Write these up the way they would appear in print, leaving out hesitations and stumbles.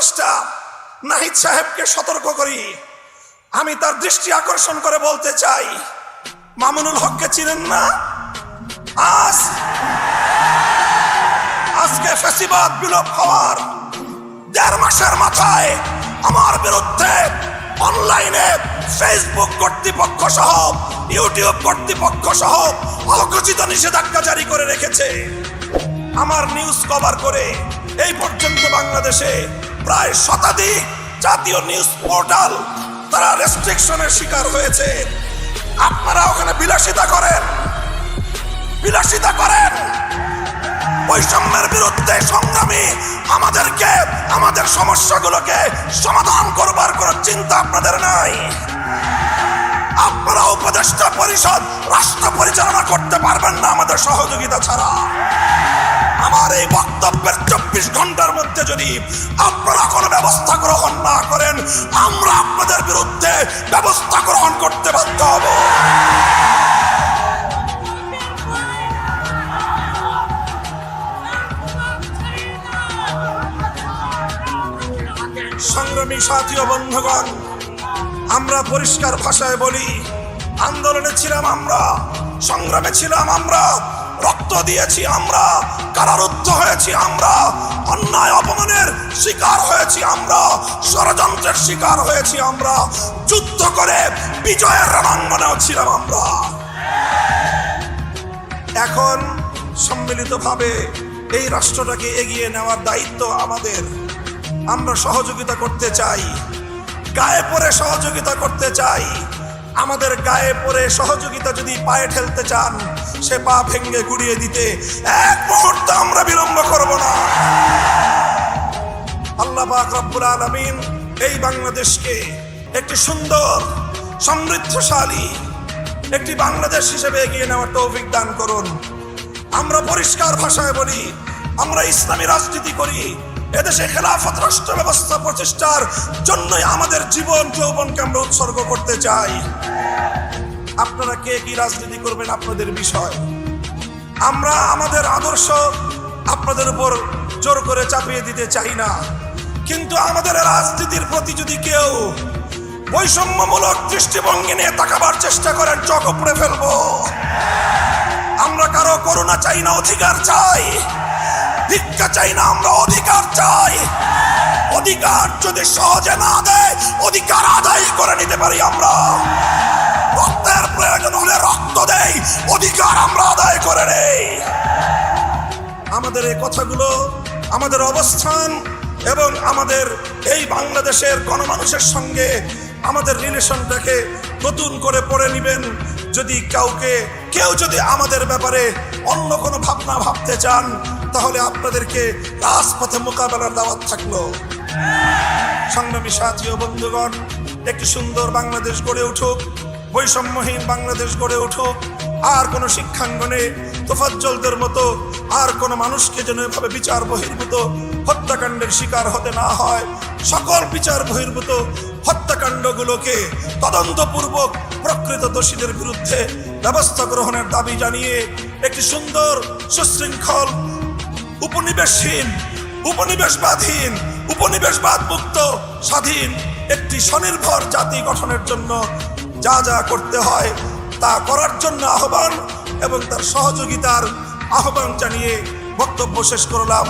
উপদেষ্টা নাহিদ সাহেবকে সতর্ক করি, আমি তার দৃষ্টি আকর্ষণ করে বলতে চাই, মামুনুল হককে চিনেন না? আজকে ফ্যাসিবাদ বিলোপ হওয়ার 1.5 মাসের মাথায় আমার বিরুদ্ধে অনলাইনে ফেসবুক কর্তৃপক্ষ সহ ইউটিউব কর্তৃপক্ষ সহ অঘোষিত নিষেধাজ্ঞা জারি করে রেখেছে। আমার নিউজ কভার করে এই পর্যন্ত বাংলাদেশে প্রায় শতাধিক জাতীয় নিউজ পোর্টাল তারা রেস্ট্রিকশনের শিকার হয়েছে। আপনারা ওখানে বিলাসিতা করেন, বৈষম্যের বিরুদ্ধে সংগ্রামী আমাদেরকে আমাদের সমস্যাগুলোকে সমাধান করবার কোনো চিন্তা আপনাদের নাই। আপনারা উপদেষ্টা পরিষদ রাষ্ট্র পরিচালনা করতে পারবেন না আমাদের সহযোগিতা ছাড়া। আমার এই বক্তব্যের 24 ঘন্টার মধ্যে যদি আপনারা কোনো ব্যবস্থা গ্রহণ না করেন, আমরা আপনাদের বিরুদ্ধে ব্যবস্থা গ্রহণ করতে বাধ্য হব। সংগ্রামী সাথী ও বন্ধুগণ, আমরা পরিষ্কার ভাষায় বলি, আন্দোলনে ছিলাম আমরা, সংগ্রামে ছিলাম আমরা, রক্ত দিয়েছি আমরা, কারারুদ্ধ হয়েছি আমরা, অন্যায় অপমানের শিকার হয়েছি আমরা, ষড়যন্ত্রের শিকার হয়েছি আমরা, যুদ্ধ করে বিজয়ের রণাঙ্গনেও ছিলাম আমরা। এখন সম্মিলিতভাবে এই রাষ্ট্রটাকে এগিয়ে নেওয়ার দায়িত্ব আমাদের। আমরা সহযোগিতা করতে চাই, গায়ে পড়ে সহযোগিতা করতে চাই। আমাদের গায়ে পড়ে সহযোগিতা যদি পায়ে ঠেলতে চান, সে পা ভেঙে গুড়িয়ে দিতে এক মুহূর্ত আমরা বিলম্ব করব না। আল্লাহ পাক রব্বুল আলামিন এই বাংলাদেশকে একটি সুন্দর সমৃদ্ধশালী একটি বাংলাদেশ হিসেবে এগিয়ে নেওয়ার তৌফিক দান করুন। আমরা পরিষ্কার ভাষায় বলি, আমরা ইসলামী রাজনীতি করি, এদেশে খেলাফত রাষ্ট্র ব্যবস্থা প্রতিষ্ঠার জন্যই আমাদের জীবন যৌবনকে আমরা উৎসর্গ করতে চাই। আপনারা কে কি রাজনীতি করবেন আপনাদের বিষয়। আমরা আমাদের আদর্শ আপনাদের উপর জোর করে চাপিয়ে দিতে চাই না, কিন্তু আমাদের রাজনীতির প্রতি যদি কেউ বৈষম্যমূলক দৃষ্টিভঙ্গি নিয়ে তাকাবার চেষ্টা করেন, চোখ উপড়ে ফেলবো। আমরা কারো করুণা চাই না, অধিকার চাই। ভিক্ষা চাই না, আমরা অধিকার চাই। অধিকার যদি সহজে না দেয়, অধিকার আদায় করে নিতে পারি আমরা। রক্তের প্রয়োজন হলে রক্ত দেই, অধিকার আমরা আদায় করে নেই। আমাদের এই কথাগুলো, আমাদের অবস্থান এবং আমাদের এই বাংলাদেশের গণমানুষের সঙ্গে আমাদের রিলেশনটাকে নতুন করে পড়ে নেবেন। যদি কেউ যদি আমাদের ব্যাপারে অন্য কোনো ভাবনা ভাবতে চান, তাহলে আপনাদেরকে রাজপথে মোকাবেলার দাওয়াত থাকলো। সংগ্রামী সাথী ও বন্ধুগণ, একটি সুন্দর বাংলাদেশ গড়ে উঠুক, বৈষম্যহীন বাংলাদেশ গড়ে উঠুক। আর কোনো শিক্ষাঙ্গনে তোফাজ্জলদের মতো আর কোনো মানুষকে যেন এভাবে বিচার বহির্ভূত হত্যাকাণ্ডের শিকার হতে না হয়। সকল বিচার বহির্ভূত হত্যাকাণ্ডগুলোকে তদন্তপূর্বক প্রকৃত দোষীদের বিরুদ্ধে ব্যবস্থা গ্রহণের দাবি জানিয়ে একটি সুন্দর সুশৃঙ্খল উপনিবেশহীন, উপনিবেশবাদহীন, উপনিবেশবাদ মুক্ত স্বাধীন একটি স্বনির্ভর জাতি গঠনের জন্য যা যা করতে হয় তা করার জন্য আহ্বান এবং তার সহযোগিতার আহ্বান জানিয়ে বক্তব্য শেষ করলাম।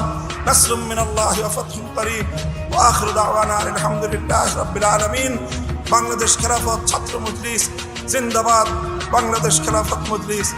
নাসরুম মিনাল্লাহি ওয়া ফাতহুন করিব ওয়া আখিরু দাওয়ানা আলহামদুলিল্লাহি রাব্বিল আলামিন। বাংলাদেশ খেলাফত ছাত্র মজলিস জিন্দাবাদ, বাংলাদেশ খেলাফত মজলিস।